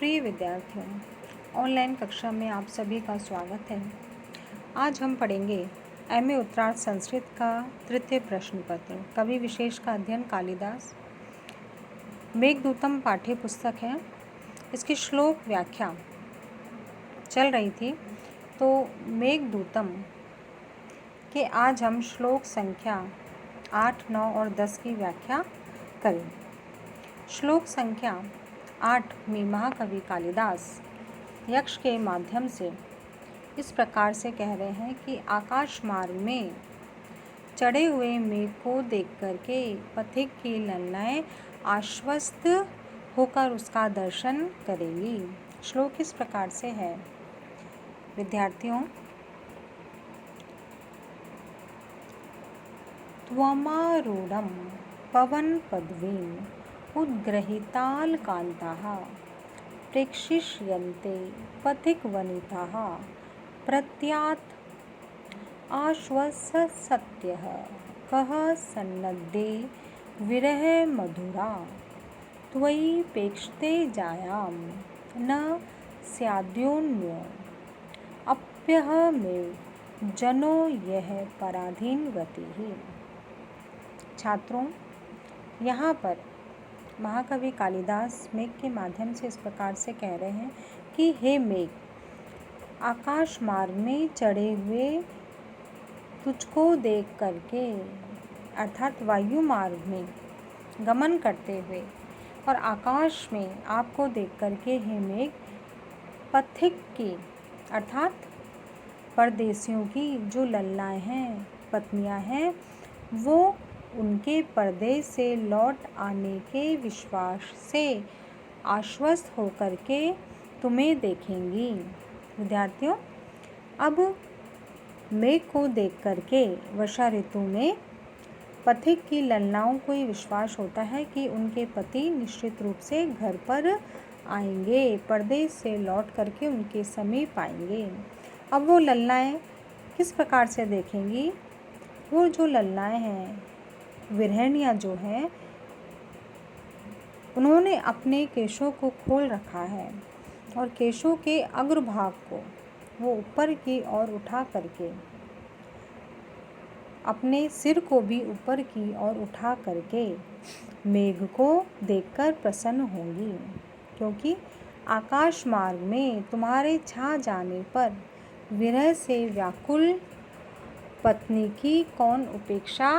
प्रिय विद्यार्थियों, ऑनलाइन कक्षा में आप सभी का स्वागत है। आज हम पढ़ेंगे एमए उत्तरार्ध संस्कृत का तृतीय प्रश्न पत्र, कवि विशेष का अध्ययन कालिदास। मेघदूतम पाठ्य पुस्तक है। इसकी श्लोक व्याख्या चल रही थी, तो मेघदूतम के आज हम श्लोक संख्या 8, 9 और 10 की व्याख्या करें। श्लोक संख्या 8 में महाकवि कालिदास यक्ष के माध्यम से इस प्रकार से कह रहे हैं कि आकाश मार्ग में चढ़े हुए मेघ को देख करके पथिक की ललनाएं आश्वस्त होकर उसका दर्शन करेंगी। श्लोक इस प्रकार से है। विद्यार्थियों, त्वमारूढ़ं पवन पदवीं उद्गृहीतालकान्ताः प्रेक्षिष्यन्ते पथिकवनिताः प्रत्यात् आश्वसत्यः कः सन्नद्धे विरह मधुरा त्वयि पेक्षते जायां न स्याद्योन्यो अप्यहमेव जनो यह पराधीन गतिः। छात्रों, यहाँ पर महाकवि कालिदास मेघ के माध्यम से इस प्रकार से कह रहे हैं कि हे मेघ, आकाश मार्ग में चढ़े हुए तुझको देख करके, अर्थात वायु मार्ग में गमन करते हुए और आकाश में आपको देख करके हे मेघ, पथिक की अर्थात परदेसियों की जो ललनाएं हैं, पत्नियां हैं, वो उनके परदेश से लौट आने के विश्वास से आश्वस्त होकर के तुम्हें देखेंगी। विद्यार्थियों, अब मेघ को देख करके वर्षा ऋतु में पथिक की ललनाओं को ये विश्वास होता है कि उनके पति निश्चित रूप से घर पर आएंगे, परदेश से लौट करके उनके समीप आएंगे। अब वो ललनाएं किस प्रकार से देखेंगी? वो जो ललनाएं हैं, विरहणियाँ जो हैं, उन्होंने अपने केशों को खोल रखा है और केशों के अग्रभाग को वो ऊपर की ओर उठा करके, अपने सिर को भी ऊपर की ओर उठा करके मेघ को देखकर प्रसन्न होंगी, क्योंकि आकाश मार्ग में तुम्हारे छा जाने पर विरह से व्याकुल पत्नी की कौन उपेक्षा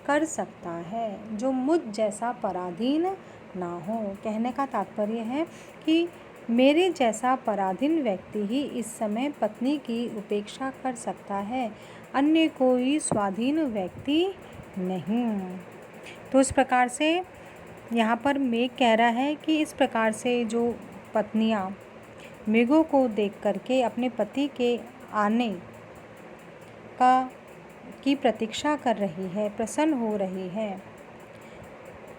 कर सकता है, जो मुझ जैसा पराधीन ना हो। कहने का तात्पर्य है कि मेरे जैसा पराधीन व्यक्ति ही इस समय पत्नी की उपेक्षा कर सकता है, अन्य कोई स्वाधीन व्यक्ति नहीं। तो इस प्रकार से यहाँ पर मेघ कह रहा है कि इस प्रकार से जो पत्नियाँ मेघों को देख करके अपने पति के आने की प्रतीक्षा कर रही है, प्रसन्न हो रही है,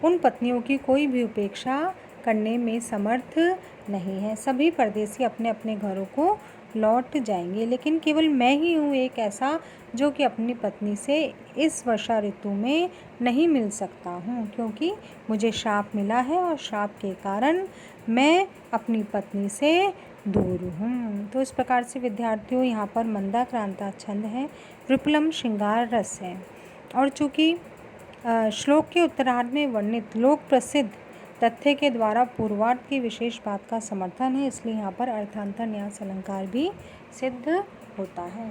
उन पत्नियों की कोई भी उपेक्षा करने में समर्थ नहीं है। सभी परदेसी अपने अपने घरों को लौट जाएंगे, लेकिन केवल मैं ही हूँ एक ऐसा जो कि अपनी पत्नी से इस वर्षा ऋतु में नहीं मिल सकता हूँ, क्योंकि मुझे श्राप मिला है और श्राप के कारण मैं अपनी पत्नी से दूर हूँ। तो इस प्रकार से विद्यार्थियों, यहाँ पर मंदाक्रांता छंद है, विपुलम श्रृंगार रस है, और चूँकि श्लोक के उत्तरार्ध में वर्णित लोक प्रसिद्ध तथ्य के द्वारा पूर्वार्ध की विशेष बात का समर्थन है, इसलिए यहाँ पर अर्थांतर न्यास अलंकार भी सिद्ध होता है।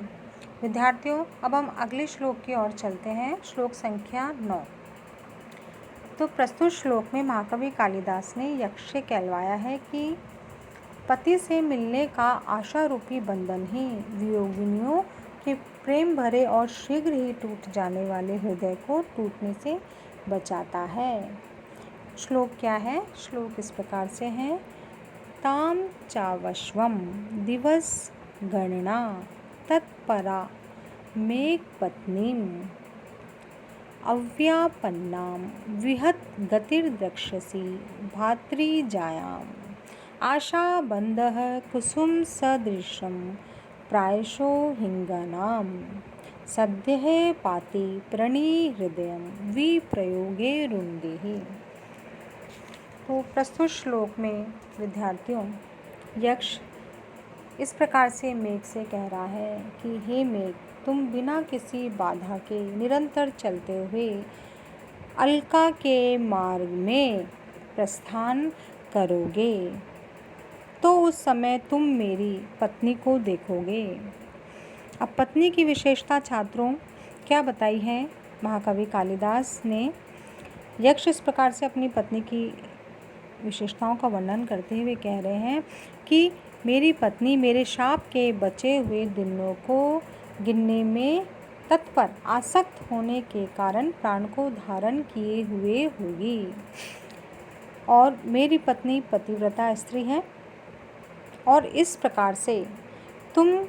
विद्यार्थियों, अब हम अगले श्लोक की ओर चलते हैं। श्लोक संख्या 9। तो प्रस्तुत श्लोक में महाकवि कालिदास ने यक्ष से कहलवाया है कि पति से मिलने का आशा रूपी बंधन ही वियोगिनियों के प्रेम भरे और शीघ्र ही टूट जाने वाले हृदय को टूटने से बचाता है। श्लोक क्या है? श्लोक इस प्रकार से है। ताम चावश्वम दिवस गणना तत्परा मेघ पत्नीम अव्यापन्नाम विहत गतिर्द्रक्ष्यसि भात्री जायाम आशा बंधः कुसुम सदृशम प्रायशो हिंगनाम सद्यः पाति प्रणिहृदयम विप्रयोगे रुंदिः। तो प्रस्तुत श्लोक में विद्यार्थियों यक्ष इस प्रकार से मेघ से कह रहा है कि हे मेघ, तुम बिना किसी बाधा के निरंतर चलते हुए अलका के मार्ग में प्रस्थान करोगे तो उस समय तुम मेरी पत्नी को देखोगे। अब पत्नी की विशेषता छात्रों क्या बताई है महाकवि कालिदास ने। यक्ष इस प्रकार से अपनी पत्नी की विशेषताओं का वर्णन करते हुए कह रहे हैं कि मेरी पत्नी मेरे शाप के बचे हुए दिनों को गिनने में तत्पर आसक्त होने के कारण प्राण को धारण किए हुए होगी और मेरी पत्नी पतिव्रता स्त्री है और इस प्रकार से तुम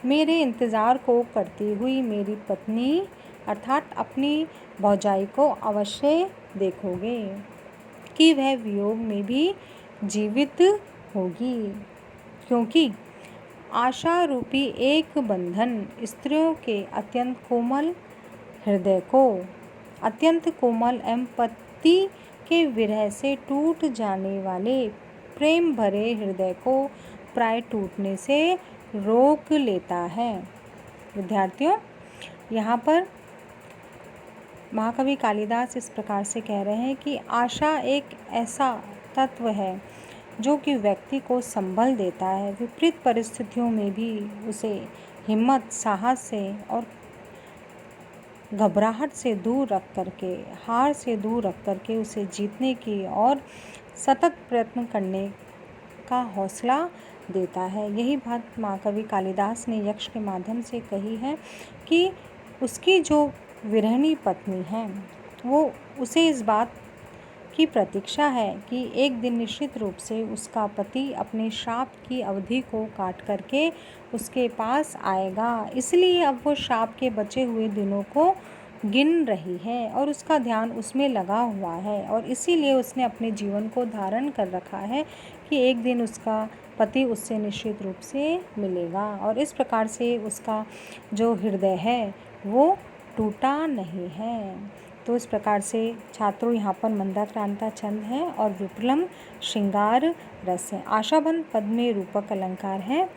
मेरे इंतज़ार को करती हुई मेरी पत्नी अर्थात अपनी भौजाई को अवश्य देखोगे कि वह वियोग में भी जीवित होगी, क्योंकि आशा रूपी एक बंधन स्त्रियों के अत्यंत कोमल हृदय को अत्यंत कोमल एवं पति के विरह से टूट जाने वाले प्रेम भरे हृदय को प्राय टूटने से रोक लेता है। विद्यार्थियों, यहाँ पर महाकवि कालिदास इस प्रकार से कह रहे हैं कि आशा एक ऐसा तत्व है जो कि व्यक्ति को संबल देता है, विपरीत परिस्थितियों में भी उसे हिम्मत, साहस से और घबराहट से दूर रख करके, हार से दूर रख करके उसे जीतने की और सतत प्रयत्न करने का हौसला देता है। यही बात महाकवि कालिदास ने यक्ष के माध्यम से कही है कि उसकी जो विरहणी पत्नी है वो उसे इस बात की प्रतीक्षा है कि एक दिन निश्चित रूप से उसका पति अपने शाप की अवधि को काट करके उसके पास आएगा, इसलिए अब वो शाप के बचे हुए दिनों को गिन रही है और उसका ध्यान उसमें लगा हुआ है और इसीलिए उसने अपने जीवन को धारण कर रखा है कि एक दिन उसका पति उससे निश्चित रूप से मिलेगा और इस प्रकार से उसका जो हृदय है वो टूटा नहीं है। तो इस प्रकार से छात्रों यहाँ पर मंदाक्रांता छंद है और विपुलम श्रृंगार रस है। आशाबंध पद में रूपक अलंकार है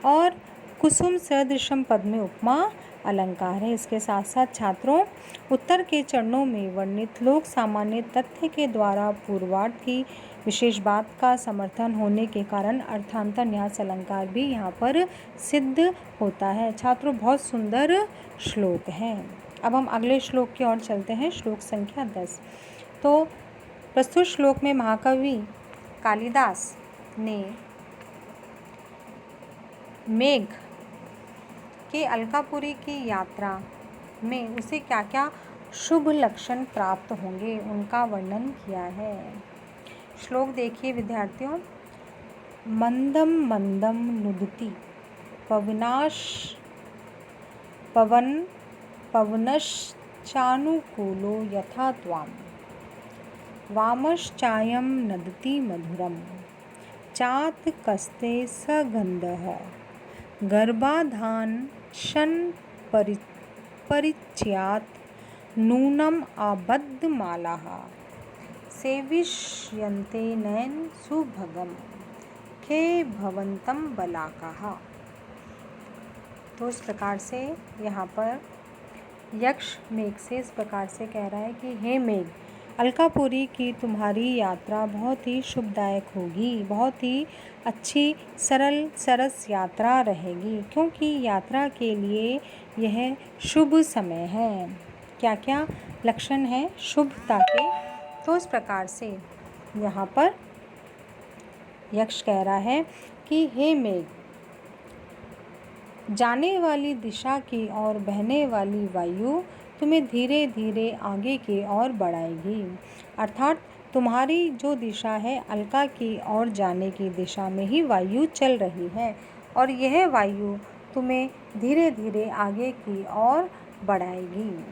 और कुसुम सदृशम पद में उपमा अलंकार है। इसके साथ साथ छात्रों उत्तर के चरणों में वर्णित लोक सामान्य तथ्य के द्वारा पूर्वार्ध की विशेष बात का समर्थन होने के कारण अर्थांतर न्यास अलंकार भी यहाँ पर सिद्ध होता है। छात्रों बहुत सुंदर श्लोक है। अब हम अगले श्लोक की ओर चलते हैं, श्लोक संख्या 10। तो प्रस्तुत श्लोक में महाकवि कालिदास ने मेघ के अलकापुरी की यात्रा में उसे क्या क्या शुभ लक्षण प्राप्त होंगे उनका वर्णन किया है। श्लोक देखिए विद्यार्थियों। मंदम मंदम नुदति पवनश्चानुकूलो यथा त्वां वामश्चायं नदति मधुरं चातकस्ते सगन्धः गर्भाधान शन परिच्यात् नूनम आबद्धमालाः सेविष्यन्ते नयन सुभगम खे भवन्तं बलाकाः। तो इस प्रकार से यहाँ पर यक्ष मेघ से इस प्रकार से कह रहा है कि हे मेघ, अलकापुरी की तुम्हारी यात्रा बहुत ही शुभदायक होगी, बहुत ही अच्छी सरल सरस यात्रा रहेगी, क्योंकि यात्रा के लिए यह शुभ समय है। क्या क्या लक्षण है शुभता के? तो इस प्रकार से यहाँ पर यक्ष कह रहा है कि हे मेघ, जाने वाली दिशा की ओर बहने वाली वायु तुम्हें धीरे धीरे आगे की ओर बढ़ाएगी। अर्थात तुम्हारी जो दिशा है अलका की ओर जाने की दिशा में ही वायु चल रही है और यह वायु तुम्हें धीरे धीरे आगे की ओर बढ़ाएगी।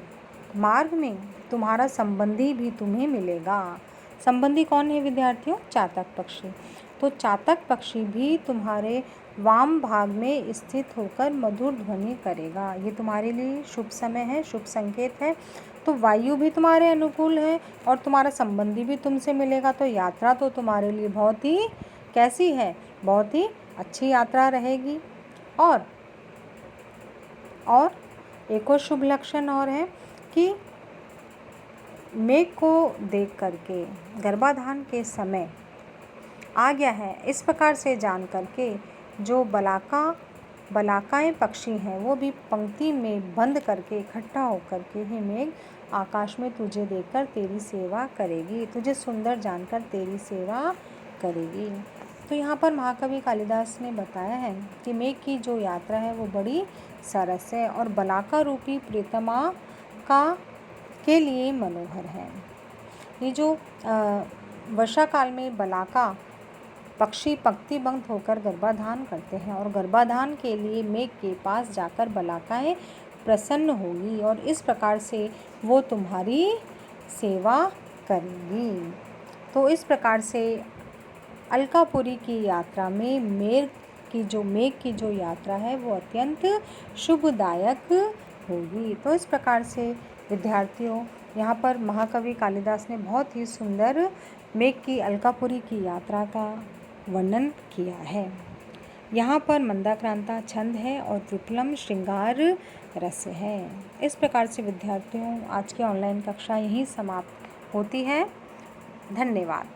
मार्ग में तुम्हारा संबंधी भी तुम्हें मिलेगा। संबंधी कौन है विद्यार्थियों? चातक पक्षी। तो चातक पक्षी भी तुम्हारे वाम भाग में स्थित होकर मधुर ध्वनि करेगा। ये तुम्हारे लिए शुभ समय है, शुभ संकेत है। तो वायु भी तुम्हारे अनुकूल है और तुम्हारा संबंधी भी तुमसे मिलेगा, तो यात्रा तो तुम्हारे लिए बहुत ही कैसी है? बहुत ही अच्छी यात्रा रहेगी। और एक और शुभ लक्षण और है कि मेघ को देख करके गर्भाधान के समय आ गया है, इस प्रकार से जान करके जो बलाकाएँ पक्षी हैं वो भी पंक्ति में बंद करके इकट्ठा होकर के ही मेघ आकाश में तुझे देखकर तेरी सेवा करेगी, तुझे सुंदर जानकर तेरी सेवा करेगी। तो यहाँ पर महाकवि कालिदास ने बताया है कि मेघ की जो यात्रा है वो बड़ी सरस है और बलाका रूपी प्रियतमा के लिए मनोहर है। ये जो वर्षा काल में बलाका पक्षी पंक्तिबद्ध होकर गर्भाधान करते हैं और गर्भाधान के लिए मेघ के पास जाकर बलाकाएँ प्रसन्न होगी और इस प्रकार से वो तुम्हारी सेवा करेंगी। तो इस प्रकार से अलकापुरी की यात्रा में मेघ की जो यात्रा है वो अत्यंत शुभदायक होगी। तो इस प्रकार से विद्यार्थियों, यहाँ पर महाकवि कालिदास ने बहुत ही सुंदर मेघ की अलकापुरी की यात्रा का वर्णन किया है। यहाँ पर मंदाक्रांता छंद है और त्रिपुलम श्रृंगार रस है। इस प्रकार से विद्यार्थियों, आज की ऑनलाइन कक्षा यहीं समाप्त होती है। धन्यवाद।